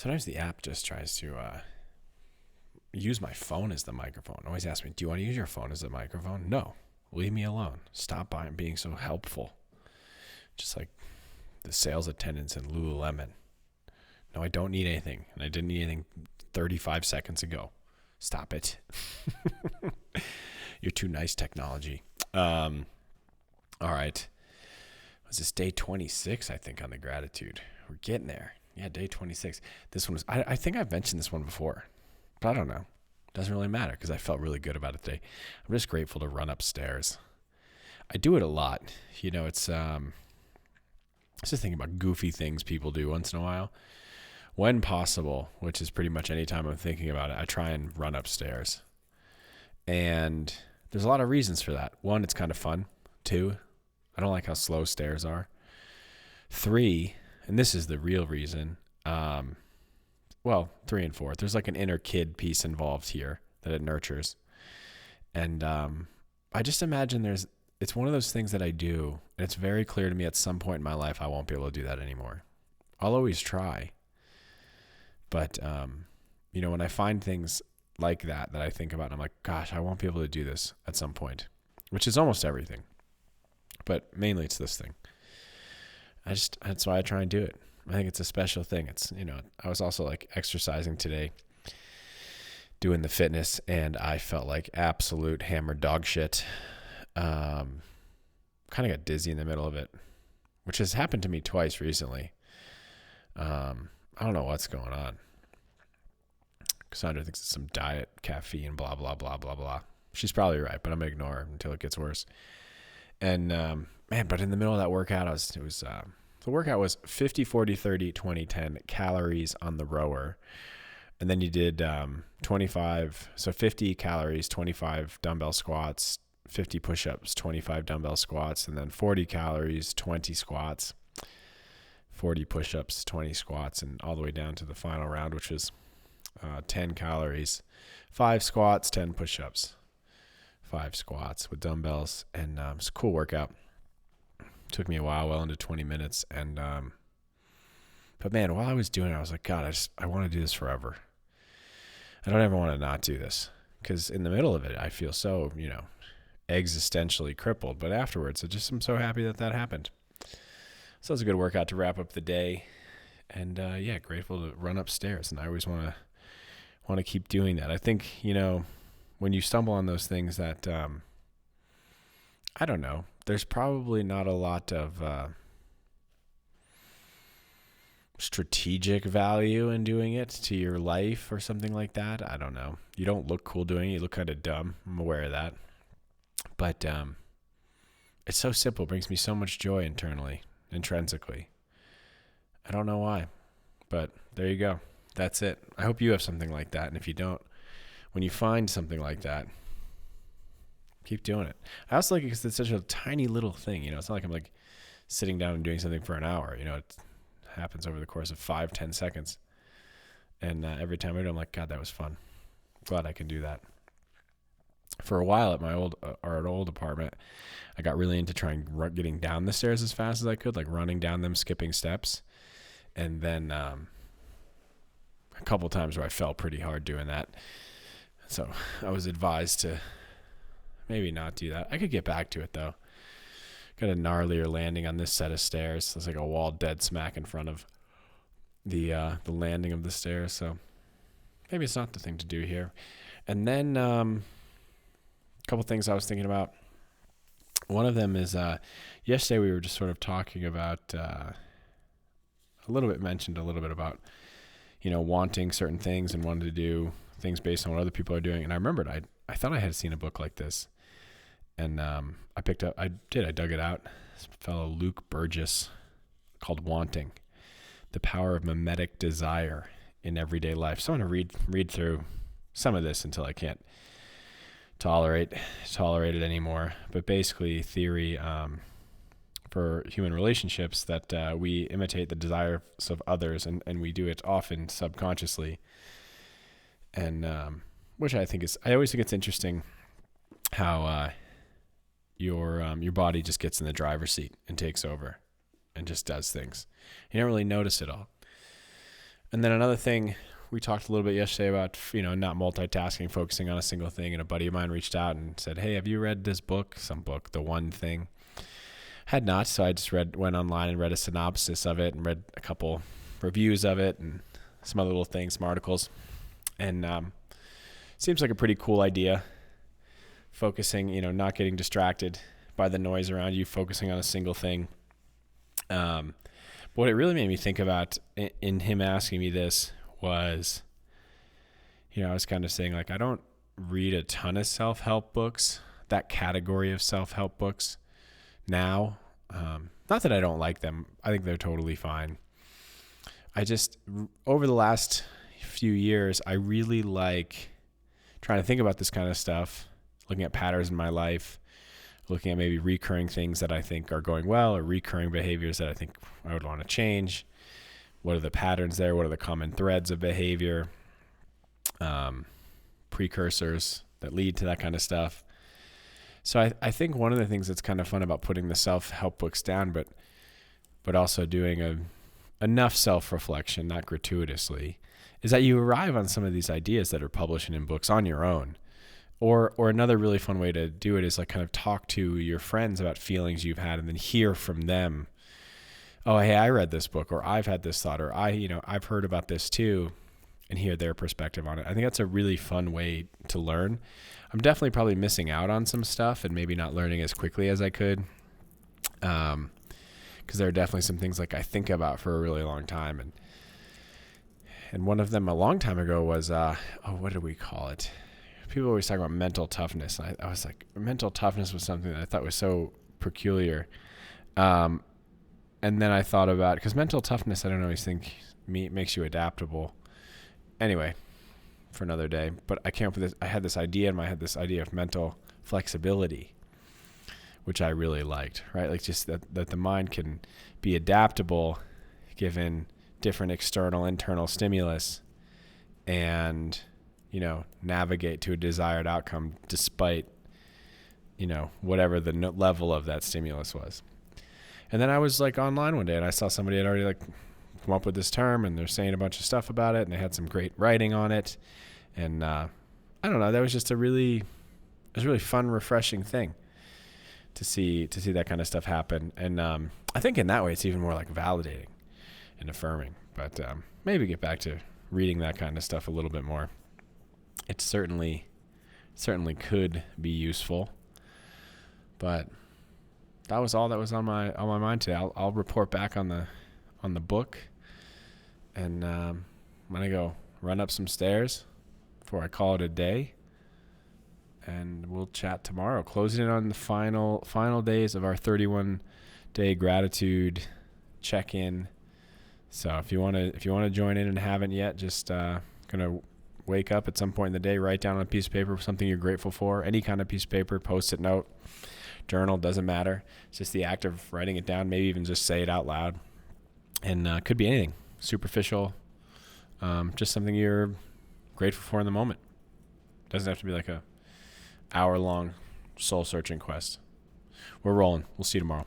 Sometimes the app just tries to use my phone as the microphone. It always asks me, do you want to use your phone as the microphone? No. Leave me alone. Stop being so helpful. Just like the sales attendants in Lululemon. No, I don't need anything. And I didn't need anything 35 seconds ago. Stop it. You're too nice, technology. All right. Was this day 26, I think, on the gratitude? We're getting there. Yeah, day 26. This one was, I think I've mentioned this one before, but I don't know. Doesn't really matter because I felt really good about it today. I'm just grateful to run upstairs. I do it a lot. It's just thinking about goofy things people do once in a while. When possible, which is pretty much any time I'm thinking about it, I try and run upstairs. And there's a lot of reasons for that. One, it's kind of fun. Two, I don't like how slow stairs are. Three, and this is the real reason, 3 and 4. There's like an inner kid piece involved here that it nurtures. And I just imagine it's one of those things that I do, and it's very clear to me at some point in my life I won't be able to do that anymore. I'll always try. But, when I find things like that I think about, and I'm like, gosh, I won't be able to do this at some point, which is almost everything. But mainly it's this thing. That's why I try and do it. I think it's a special thing. It's, I was also like exercising today, doing the fitness, and I felt like absolute hammered dog shit. Kind of got dizzy in the middle of it, which has happened to me twice recently. I don't know what's going on. Cassandra thinks it's some diet, caffeine, blah, blah, blah, blah, blah. She's probably right, but I'm going to ignore her until it gets worse. And, but in the middle of that workout, the workout was 50, 40, 30, 20, 10 calories on the rower. And then you did 25, so 50 calories, 25 dumbbell squats, 50 push-ups, 25 dumbbell squats, and then 40 calories, 20 squats, 40 push-ups, 20 squats, and all the way down to the final round, which was 10 calories, 5 squats, 10 push-ups, 5 squats with dumbbells, and it's a cool workout. Took me a while, well into 20 minutes, and but man, while I was doing it, I was like, God, I want to do this forever. I don't ever want to not do this, because in the middle of it, I feel so, existentially crippled, but afterwards, I'm so happy that happened. So it was a good workout to wrap up the day, and grateful to run upstairs, and I always want to keep doing that. I think, when you stumble on those things that, I don't know, there's probably not a lot of strategic value in doing it to your life or something like that. I don't know. You don't look cool doing it. You look kind of dumb. I'm aware of that. But it's so simple. It brings me so much joy internally, intrinsically. I don't know why, but there you go. That's it. I hope you have something like that. And if you don't, when you find something like that, keep doing it. I also like it because it's such a tiny little thing. It's not like I'm like sitting down and doing something for an hour. It happens over the course of 5-10 seconds. And every time I do it, I'm like, God, that was fun. Glad I can do that. For a while at my old apartment, I got really into getting down the stairs as fast as I could, like running down them, skipping steps. And then a couple times where I fell pretty hard doing that. So I was advised to maybe not do that. I could get back to it though. Got a gnarlier landing on this set of stairs. There's like a wall dead smack in front of the landing of the stairs. So maybe it's not the thing to do here. And then a couple things I was thinking about. One of them is yesterday we were just sort of talking about mentioned a little bit about wanting certain things and wanting to do things based on what other people are doing. And I remembered I thought I had seen a book like this. And I dug it out. This fellow Luke Burgess, called Wanting, The Power of Mimetic Desire in Everyday Life. So I'm going to read through some of this until I can't tolerate it anymore. But basically theory for human relationships that we imitate the desires of others and we do it often subconsciously. And which I always think it's interesting how your body just gets in the driver's seat and takes over and just does things. You don't really notice it all. And then another thing, we talked a little bit yesterday about, not multitasking, focusing on a single thing. And a buddy of mine reached out and said, "Hey, have you read this book? Some book, The One Thing." Had not, so I just went online and read a synopsis of it and read a couple reviews of it and some other little things, some articles. And seems like a pretty cool idea. Focusing, not getting distracted by the noise around you, focusing on a single thing. But what it really made me think about in him asking me this was, I was kind of saying, like, I don't read a ton of self-help books, that category of self-help books now. Not that I don't like them. I think they're totally fine. I just, over the last few years, I really like trying to think about this kind of stuff, looking at patterns in my life, looking at maybe recurring things that I think are going well or recurring behaviors that I think I would want to change. What are the patterns there? What are the common threads of behavior? Precursors that lead to that kind of stuff. So I think one of the things that's kind of fun about putting the self-help books down, but also doing enough self-reflection, not gratuitously, is that you arrive on some of these ideas that are published in books on your own. Or another really fun way to do it is like kind of talk to your friends about feelings you've had and then hear from them. Oh, hey, I read this book, or I've had this thought, or I've heard about this too, and hear their perspective on it. I think that's a really fun way to learn. I'm definitely probably missing out on some stuff and maybe not learning as quickly as I could. Because there are definitely some things like I think about for a really long time. And one of them a long time ago was, what did we call it? People always talk about mental toughness. And I was like, mental toughness was something that I thought was so peculiar. And then I thought about, because mental toughness, I don't always think makes you adaptable. Anyway, for another day. But I came up with this. I had this idea in my head, this idea of mental flexibility, which I really liked, right? Like just that the mind can be adaptable given different external, internal stimulus and, navigate to a desired outcome despite, whatever the level of that stimulus was. And then I was like online one day and I saw somebody had already like come up with this term and they're saying a bunch of stuff about it and they had some great writing on it. And I don't know, that was just a really fun, refreshing thing to see that kind of stuff happen. And I think in that way it's even more like validating and affirming. But maybe get back to reading that kind of stuff a little bit more. It certainly could be useful. But that was all that was on my mind today. I'll report back on the book, and I'm gonna go run up some stairs before I call it a day, and we'll chat tomorrow. Closing in on the final days of our 31-day gratitude check-in. So if you want to join in and haven't yet, just gonna wake up at some point in the day, write down on a piece of paper something you're grateful for, any kind of piece of paper, Post-it note, journal, doesn't matter. It's just the act of writing it down, maybe even just say it out loud. And could be anything, superficial, just something you're grateful for in the moment. Doesn't have to be like a hour-long soul-searching quest. We're rolling. We'll see you tomorrow.